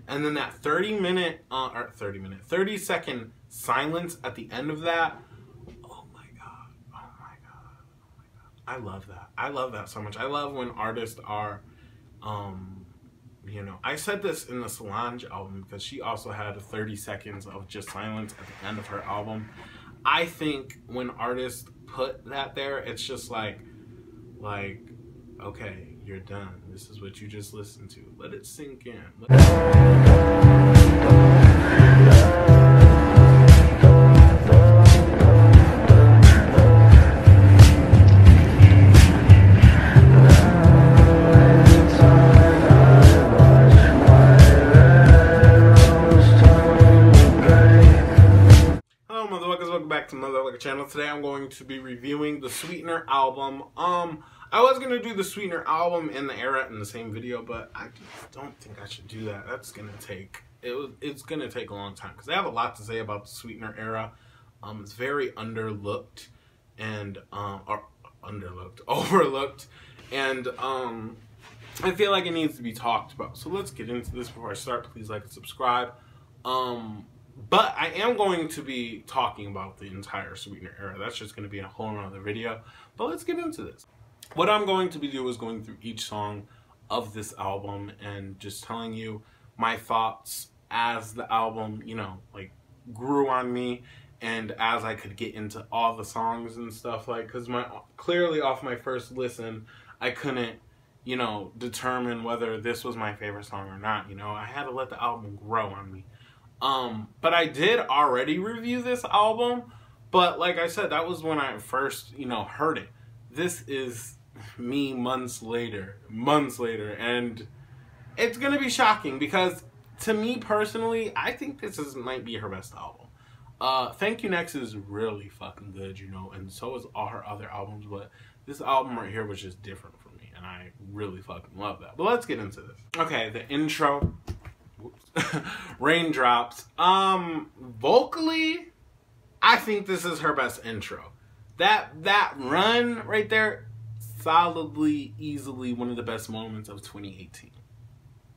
And then that 30-second silence at the end of that, oh my God, oh my God, oh my God. I love that. I love that so much. I love when artists are, you know, I said this in the Solange album because she also had 30 seconds of just silence at the end of her album. I think when artists put that there, it's just like, okay, you're done. This is what you just listened to. Let it sink in. Hello, motherfuckers. Welcome back to Motherfucker Channel. Today I'm going to be reviewing the Sweetner album. I was going to do the Sweetner album in the era in the same video, but I just don't think I should do that. That's going to take, it's going to take a long time because I have a lot to say about the Sweetner era. It's very underlooked and, or overlooked, and I feel like it needs to be talked about. So let's get into this. Before I start, please like and subscribe. But I am going to be talking about the entire Sweetner era. That's just going to be a whole nother video. But let's get into this. What I'm going to be doing is going through each song of this album and just telling you my thoughts as the album, you know, like grew on me and as I could get into all the songs and stuff, like, because clearly off my first listen, I couldn't, you know, determine whether this was my favorite song or not. You know, I had to let the album grow on me. But I did already review this album, but like I said, that was when I first, you know, heard it. This is me months later, and it's gonna be shocking because to me personally, I think this might be her best album. Thank You Next is really fucking good, you know, and so is all her other albums, but this album right here was just different for me, and I really fucking love that. But let's get into this. Okay, the intro. Raindrops. Vocally, I think this is her best intro. That run right there, solidly, easily one of the best moments of 2018.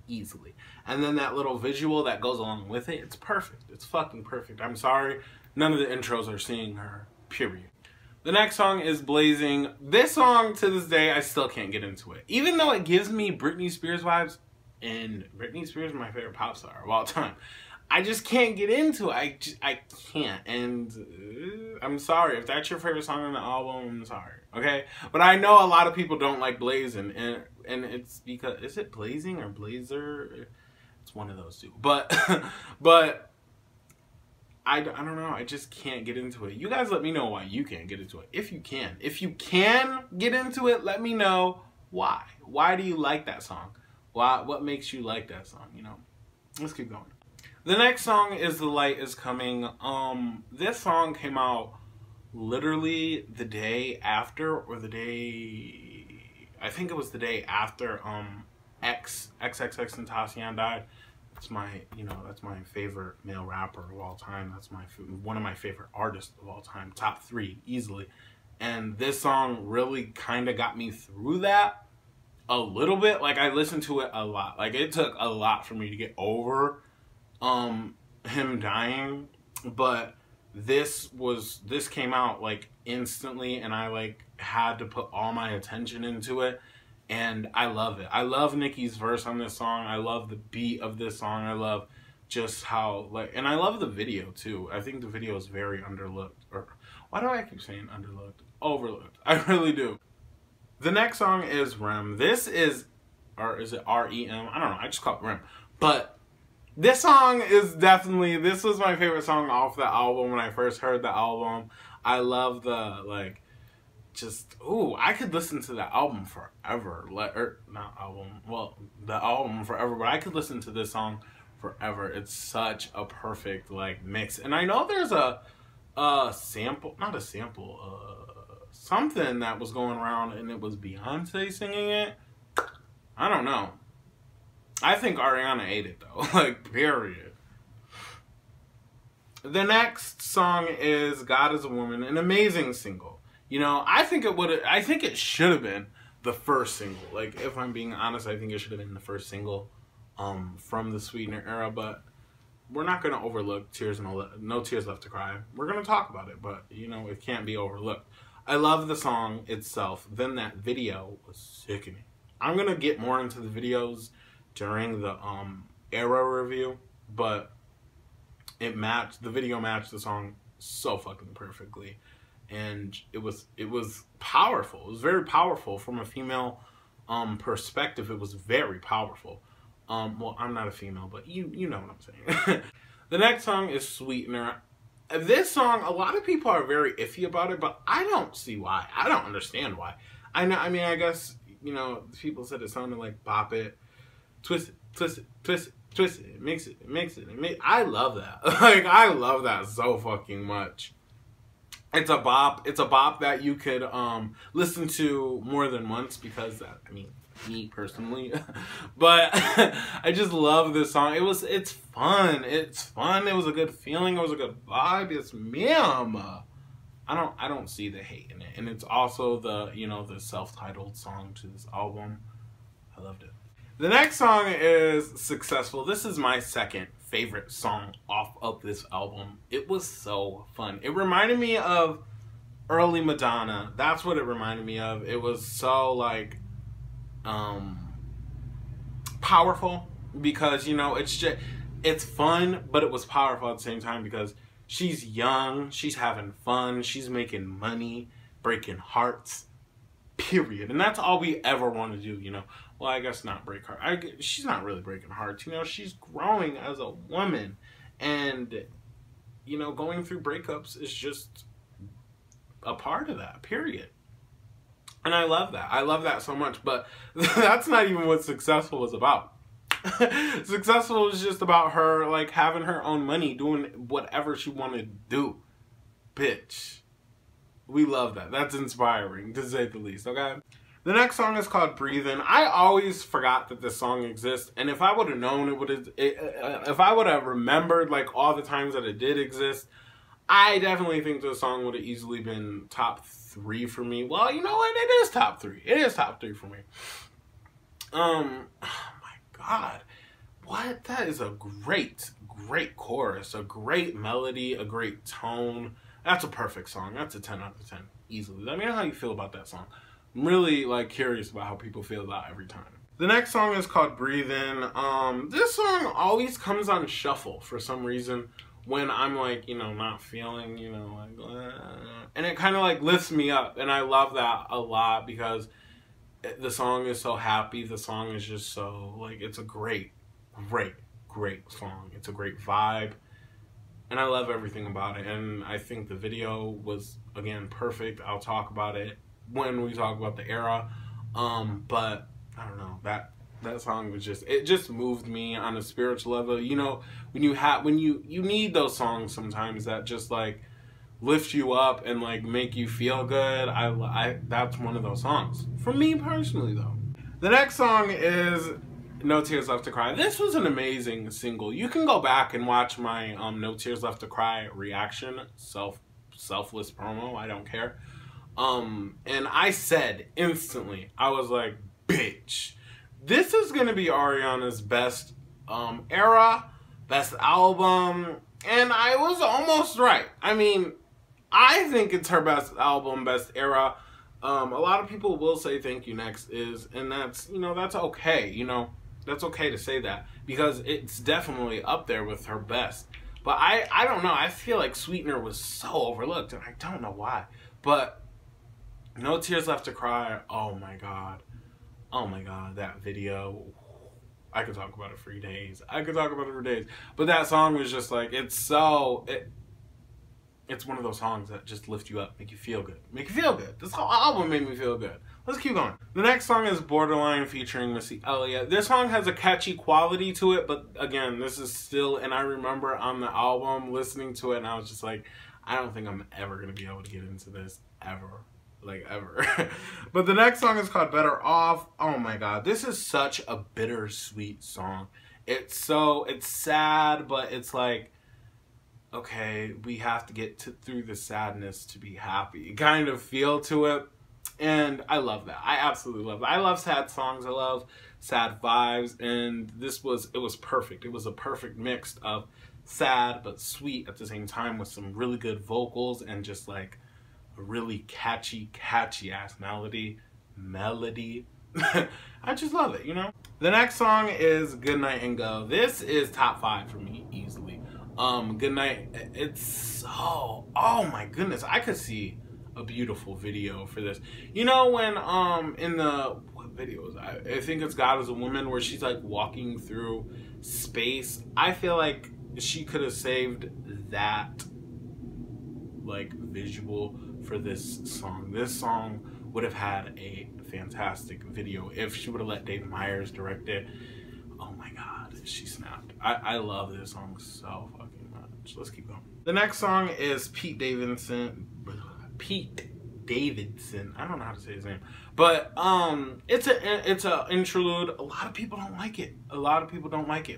Easily. And then that little visual that goes along with it, it's perfect. It's fucking perfect. I'm sorry, none of the intros are seeing her, period. The next song is Blazing. This song, to this day, I still can't get into it. Even though it gives me Britney Spears vibes, and Britney Spears is my favorite pop star of all time, I just can't get into it. I can't. And I'm sorry. If that's your favorite song on the album, I'm sorry. Okay? But I know a lot of people don't like Blazing. And it's because... Is it Blazing or Blazer? It's one of those two. But I don't know. I just can't get into it. You guys let me know why you can't get into it. If you can. If you can get into it, let me know why. Why do you like that song? What makes you like that song, you know? Let's keep going. The next song is The Light Is Coming. This song came out literally the day after, or the day... I think it was the day after XXXTentacion died. That's my, you know, that's my favorite male rapper of all time. That's one of my favorite artists of all time. Top 3, easily. And this song really kind of got me through that. A little bit. Like, I listened to it a lot. Like, it took a lot for me to get over him dying, but this came out like instantly, and I like had to put all my attention into it, and I love it. I love Nicki's verse on this song. I love the beat of this song. I love just how, like, and I love the video too. I think the video is very underlooked, or why do I keep saying underlooked? Overlooked. I really do. The next song is Rem. This is, or is it R-E-M? I don't know. I just call it Rem. But this song is definitely, this was my favorite song off the album when I first heard the album. I love the, like, just, ooh, I could listen to the album forever. Not album, well, the album forever, but I could listen to this song forever. It's such a perfect, like, mix. And I know there's a sample, not a sample, something that was going around and it was Beyonce singing it. I don't know. I think Ariana ate it though. Like, period. The next song is God Is a Woman, an amazing single. You know, I think it should have been the first single. Like, if I'm being honest, I think it should have been the first single from the Sweetner era, but we're not going to overlook No Tears Left to Cry. We're going to talk about it, but, you know, it can't be overlooked. I love the song itself. Then that video was sickening. I'm going to get more into the videos during the era review, but the video matched the song so fucking perfectly. And it was powerful. It was very powerful from a female perspective. It was very powerful. Well, I'm not a female, but you know what I'm saying. The next song is Sweetner. This song, a lot of people are very iffy about it, but I don't see why. I don't understand why. I mean, I guess, you know, people said it sounded like bop it, twist it, twist it, twist it, twist it, mix it, mix it. I love that. Like, I love that so fucking much. It's a bop. It's a bop that you could listen to more than once because, I mean, me personally, but I just love this song. It's fun. It's fun. It was a good feeling. It was a good vibe. It's ma'am. I don't see the hate in it, and it's also the, you know, the self-titled song to this album. I loved it. The next song is Successful. This is my second favorite song off of this album. It was so fun. It reminded me of early Madonna. That's what it reminded me of. It was so like powerful because, you know, it's fun, but it was powerful at the same time because she's young, she's having fun, she's making money, breaking hearts, period. And that's all we ever want to do, you know. Well, I guess not break hearts. She's not really breaking hearts, you know. She's growing as a woman, and, you know, going through breakups is just a part of that, period. And I love that. I love that so much. But that's not even what Successful was about. Successful was just about her, like, having her own money, doing whatever she wanted to do. Bitch. We love that. That's inspiring, to say the least, okay? The next song is called Breathin'. I always forgot that this song exists. And if I would have known if I would have remembered, like, all the times that it did exist, I definitely think this song would have easily been top 3 for me. Well, you know what? It is top 3. It is top 3 for me. Oh my God. What? That is a great, great chorus. A great melody. A great tone. That's a perfect song. That's a 10 out of 10. Easily. Let me know how you feel about that song. I'm really, like, curious about how people feel about it every time. The next song is called Breathin'. This song always comes on shuffle for some reason. When I'm, like, you know, not feeling, you know, like, and it kind of, like, lifts me up, and I love that a lot because the song is so happy, the song is just so, like, it's a great, great, great song. It's a great vibe, and I love everything about it, and I think the video was, again, perfect. I'll talk about it when we talk about the era, but, I don't know, that song was it just moved me on a spiritual level. You know, when you need those songs sometimes that just, like, lift you up and, like, make you feel good. That's one of those songs. For me personally, though. The next song is No Tears Left to Cry. This was an amazing single. You can go back and watch my No Tears Left to Cry reaction, selfless promo, I don't care. And I said instantly, I was like, bitch. This is going to be Ariana's best era, best album, and I was almost right. I mean, I think it's her best album, best era. A lot of people will say Thank You Next is, and that's, you know, that's okay. You know, that's okay to say that because it's definitely up there with her best. But I don't know. I feel like Sweetner was so overlooked, and I don't know why. But No Tears Left to Cry, oh my God. Oh my God, that video. I could talk about it for days. But that song was just like, it's one of those songs that just lift you up, make you feel good. This whole album made me feel good. Let's keep going. The next song is Borderline featuring Missy Elliott. This song has a catchy quality to it, but again, this is still, and I remember on the album listening to it, and I was just like, I don't think I'm ever going to be able to get into this, ever. Like, ever. But the next song is called Better Off. Oh my God, this is such a bittersweet song. It's sad, but it's like, okay, we have to get through the sadness to be happy kind of feel to it. And I love that. I absolutely love it. I love sad songs. I love sad vibes, and it was perfect. It was a perfect mix of sad but sweet at the same time, with some really good vocals and just like a really catchy ass melody. I just love it, you know? The next song is Good Night and Go. This is top 5 for me easily. Good Night, it's so, oh my goodness, I could see a beautiful video for this. You know when in the, what video was I think it's God Is a Woman, where she's like walking through space. I feel like she could have saved that like visual for this song. This song would have had a fantastic video if she would have let Dave Meyers direct it. Oh my god, she snapped. I love this song so fucking much. Let's keep going. The next song is Pete Davidson. I don't know how to say his name, but it's a interlude. A lot of people don't like it.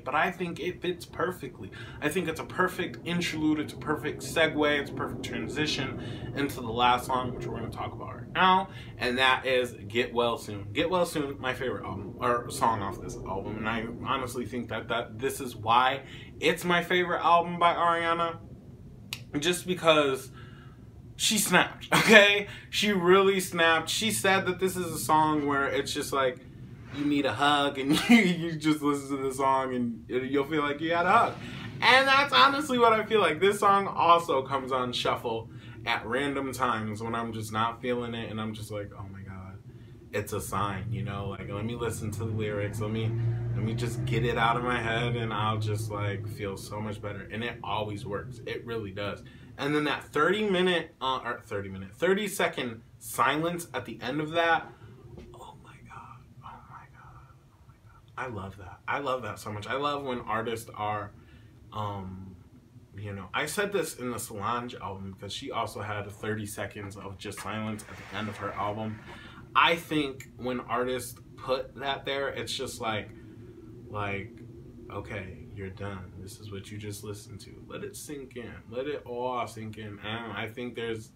But I think it fits perfectly. I think it's a perfect interlude. It's a perfect segue. It's a perfect transition into the last song, which we're going to talk about right now, and that is Get Well Soon. Get Well Soon, my favorite album or song off this album, and I honestly think that this is why it's my favorite album by Ariana, just because she snapped, okay? She really snapped. She said that this is a song where it's just like, you need a hug, and you just listen to the song and you'll feel like you had a hug. And that's honestly what I feel like. This song also comes on shuffle at random times when I'm just not feeling it, and I'm just like, oh my god, it's a sign, you know? Like, let me listen to the lyrics, let me just get it out of my head, and I'll just like feel so much better. And it always works. It really does. And then that 30-second silence at the end of that, oh my god, oh my god, oh my god. I love that. I love that so much. I love when artists are, you know, I said this in the Solange album, because she also had 30 seconds of just silence at the end of her album. I think when artists put that there, it's just like, okay, you're done. This is what you just listened to. Let it sink in. Let it all sink in. And I think that's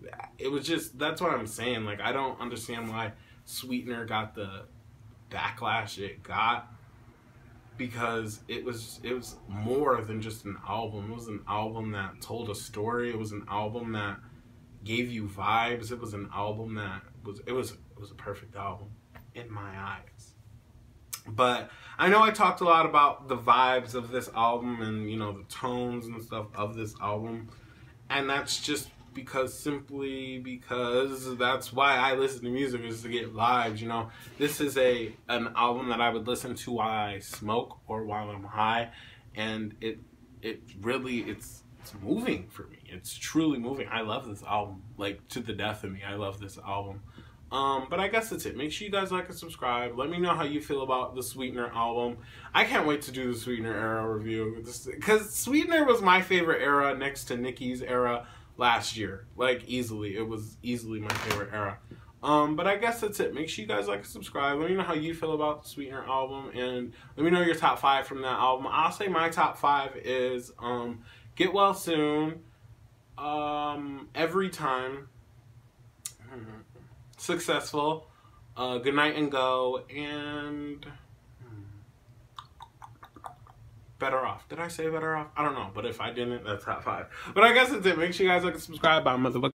what I'm saying. Like, I don't understand why Sweetner got the backlash it got, because it was more than just an album. It was an album that told a story. It was an album that gave you vibes. It was an album that was a perfect album in my eyes. But I know I talked a lot about the vibes of this album and, you know, the tones and stuff of this album. And that's just simply because that's why I listen to music, is to get vibes, you know. This is an album that I would listen to while I smoke or while I'm high. And it's moving for me. It's truly moving. I love this album, like, to the death of me. I love this album. But I guess that's it. Make sure you guys like and subscribe. Let me know how you feel about the Sweetner album. I can't wait to do the Sweetner era review, because Sweetner was my favorite era next to Nicki's era last year. Like, easily. It was easily my favorite era. But I guess that's it. Make sure you guys like and subscribe. Let me know how you feel about the Sweetner album, and let me know your top 5 from that album. I'll say my top 5 is Get Well Soon, Every Time, Successful, Good Night and Go, and Better Off. Did I say Better Off? I don't know, but if I didn't, that's top 5. But I guess that's it. Make sure you guys like and subscribe. Bye, motherfucker.